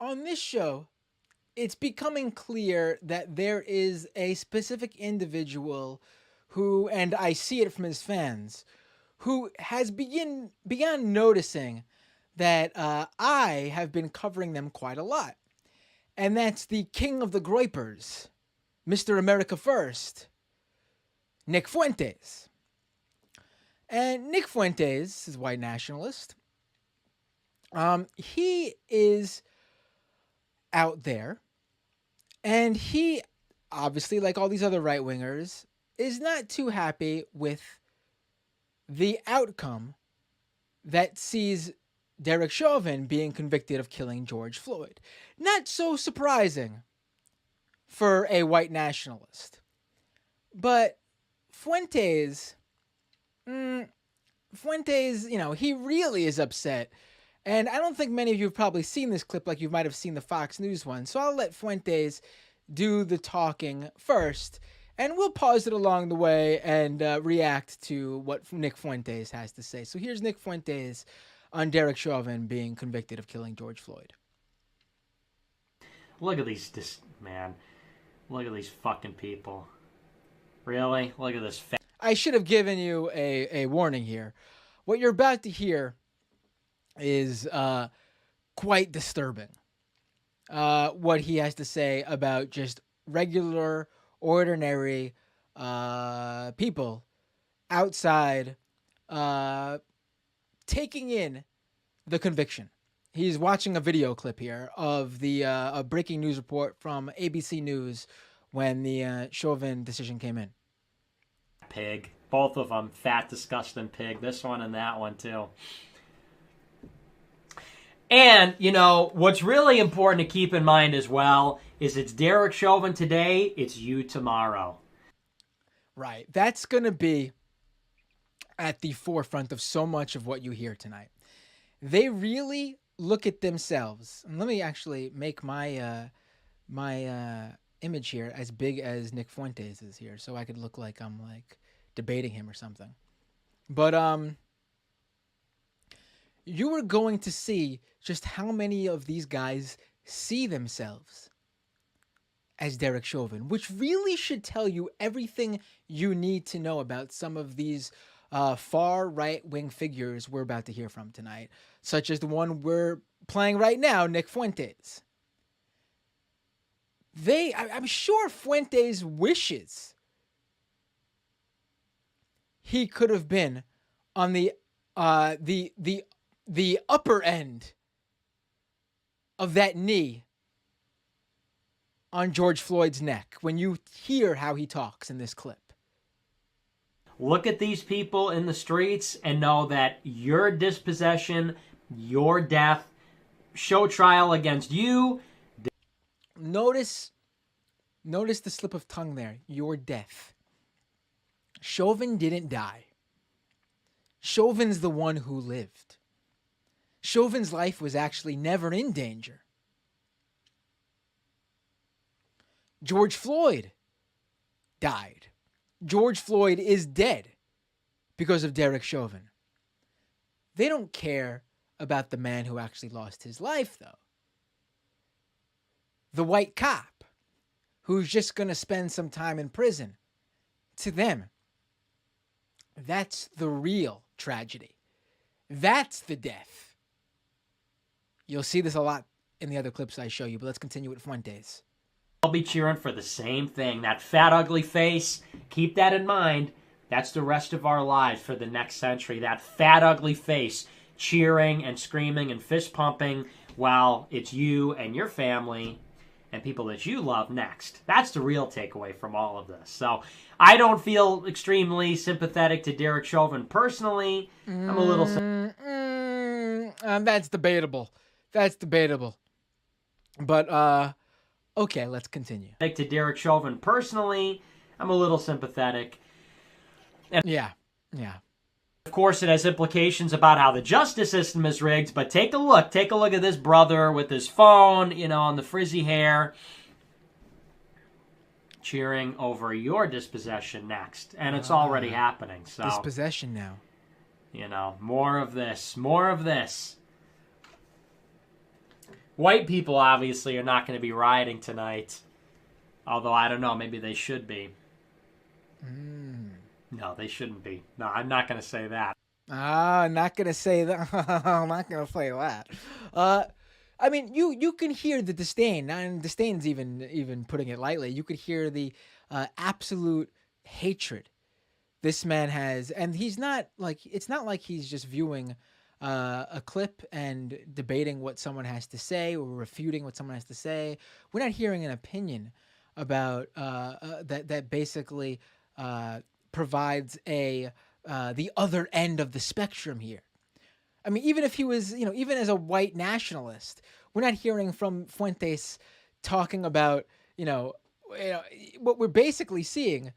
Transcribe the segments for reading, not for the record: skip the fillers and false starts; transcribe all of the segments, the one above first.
on this show, it's becoming clear that there is a specific individual who, and I see it from his fans, who has began noticing that I have been covering them quite a lot. And that's the king of the groypers, Mr. America First, Nick Fuentes. And Nick Fuentes is a white nationalist. He is out there, and he, obviously, like all these other right-wingers, is not too happy with the outcome that sees Derek Chauvin being convicted of killing George Floyd. Not so surprising for a white nationalist. But Fuentes, he really is upset. And I don't think many of you have probably seen this clip like you might have seen the Fox News one. So I'll let Fuentes do the talking first. And we'll pause it along the way and react to what Nick Fuentes has to say. So here's Nick Fuentes on Derek Chauvin being convicted of killing George Floyd. Look at these, man. Look at these fucking people. Really? Look at this. I should have given you a warning here. What you're about to hear is quite disturbing. What he has to say about just regular, ordinary people outside taking in the conviction. He's watching a video clip here of the a breaking news report from ABC News when the Chauvin decision came in. Pig. Both of them. Fat, disgusting pig. This one and that one, too. And, what's really important to keep in mind as well is it's Derek Chauvin today, it's you tomorrow. Right. That's going to be at the forefront of so much of what you hear tonight. They really look at themselves. And let me actually make my image here as big as Nick Fuentes is here, so I could look like I'm like debating him or something. But you are going to see just how many of these guys see themselves as Derek Chauvin, which really should tell you everything you need to know about some of these far right-wing figures we're about to hear from tonight, such as the one we're playing right now, Nick Fuentes. I'm sure Fuentes wishes he could have been on the upper end of that knee on George Floyd's neck when you hear how he talks in this clip. Look at these people in the streets and know that your dispossession, your death, show trial against you. Notice the slip of tongue there. Your death. Chauvin didn't die. Chauvin's the one who lived. Chauvin's life was actually never in danger. George Floyd died. George Floyd is dead because of Derek Chauvin. They don't care about the man who actually lost his life, though. The white cop who's just going to spend some time in prison. To them, that's the real tragedy. That's the death. You'll see this a lot in the other clips I show you, but let's continue with Fuentes. I'll be cheering for the same thing. That fat, ugly face, keep that in mind. That's the rest of our lives for the next century. That fat, ugly face cheering and screaming and fist pumping while it's you and your family and people that you love next. That's the real takeaway from all of this. So I don't feel extremely sympathetic to Derek Chauvin personally. I'm a little... That's debatable. That's debatable. But, okay, let's continue. To Derek Chauvin personally, I'm a little sympathetic. And yeah. Of course, it has implications about how the justice system is rigged, but take a look. Take a look at this brother with his phone, and the frizzy hair, cheering over your dispossession next. And it's already happening. So dispossession now. More of this. More of this. White people obviously are not going to be rioting tonight. Although I don't know, maybe they should be. No, they shouldn't be. No, I'm not going to say that. Ah, not gonna say that. I'm not gonna play that. Uh, I mean, you can hear the disdain, and disdain's even putting it lightly. You could hear the absolute hatred this man has, and he's not like it's not like he's just viewing a clip and debating what someone has to say or refuting what someone has to say. We're not hearing an opinion about that basically uh, provides a the other end of the spectrum here. I mean, even if he was, even as a white nationalist, we're not hearing from Fuentes talking about, you know, what we're basically seeing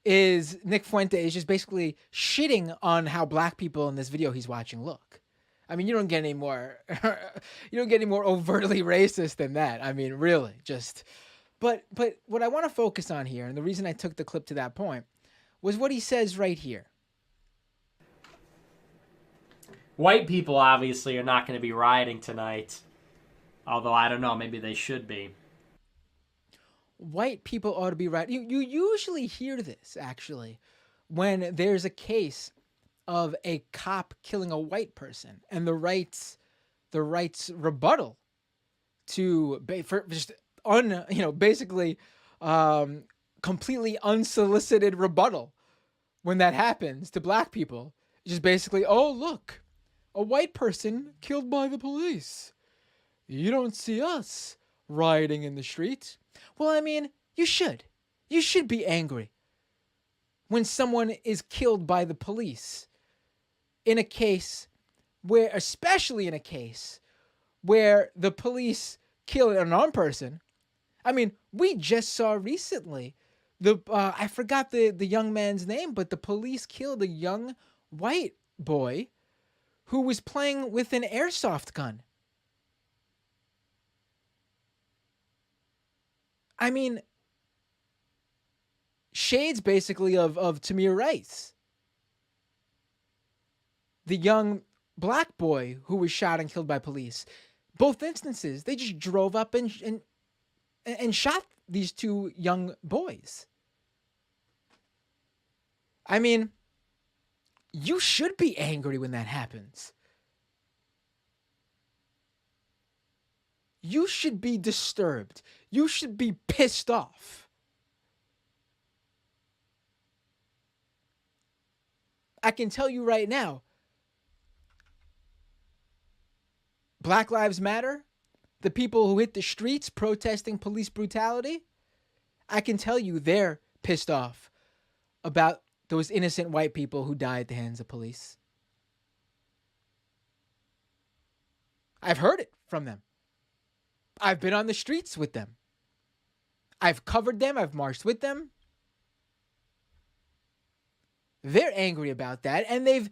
is Nick Fuentes just basically shitting on how black people in this video he's watching look. I mean, you don't get any more overtly racist than that. I mean, really, just but what I want to focus on here, and the reason I took the clip to that point, was what he says right here. White people obviously are not going to be rioting tonight. Although I don't know, maybe they should be. White people ought to be right. You usually hear this actually when there's a case of a cop killing a white person, and the rights rebuttal to for just basically completely unsolicited rebuttal when that happens to black people. Just basically, oh look, a white person killed by the police. You don't see us rioting in the streets. Well, I mean, you should. You should be angry when someone is killed by the police in a case where, especially in a case where the police kill an unarmed person. I mean, we just saw recently I forgot the young man's name, but the police killed a young white boy who was playing with an airsoft gun. I mean, shades basically of Tamir Rice, the young black boy who was shot and killed by police. Both instances, they just drove up and shot these two young boys. I mean, you should be angry when that happens. You should be disturbed. You should be pissed off. I can tell you right now, Black Lives Matter, the people who hit the streets protesting police brutality, I can tell you they're pissed off about those innocent white people who died at the hands of police. I've heard it from them. I've been on the streets with them. I've covered them. I've marched with them. They're angry about that, and they've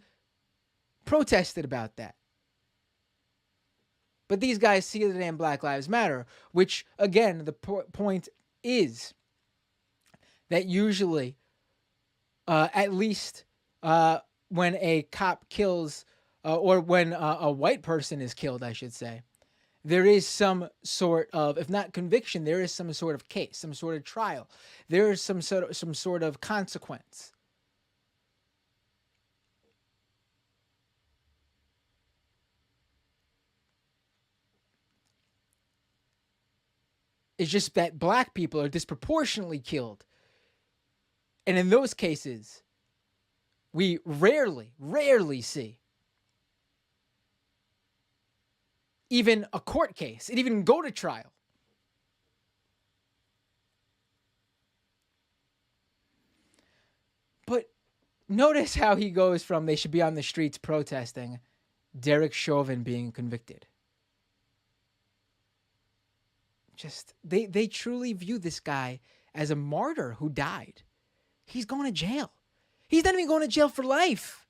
protested about that. But these guys see the damn Black Lives Matter, which, again, the point is that usually, at least when a cop kills, or when a white person is killed, I should say, there is some sort of, if not conviction, there is some sort of case, some sort of trial. There is some sort of consequence. It's just that black people are disproportionately killed. And in those cases, we rarely see even a court case. It even go to trial. But notice how he goes from they should be on the streets protesting, Derek Chauvin being convicted. Just they truly view this guy as a martyr who died. He's going to jail. He's not even going to jail for life.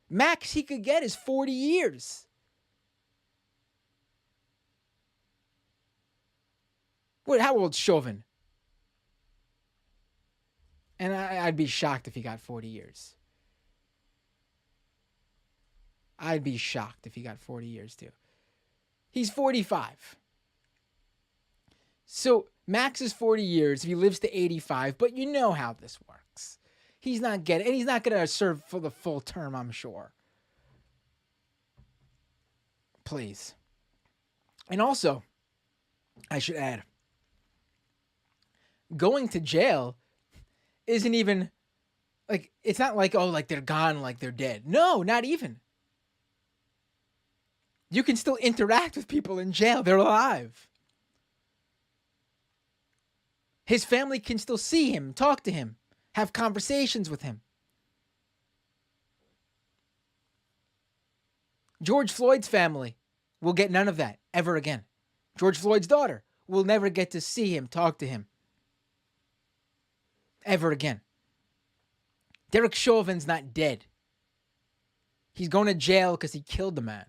Max he could get is 40 years. What? How old's Chauvin? And I'd be shocked if he got 40 years. I'd be shocked if he got 40 years too. He's 45. So max is 40 years if he lives to 85, but you know how this works. He's not going to serve for the full term, I'm sure. Please. And also, I should add, going to jail isn't even like, it's not like, oh, like they're gone, like they're dead. No, not even. You can still interact with people in jail. They're alive. His family can still see him, talk to him, have conversations with him. George Floyd's family will get none of that ever again. George Floyd's daughter will never get to see him, talk to him ever again. Derek Chauvin's not dead. He's going to jail because he killed the man.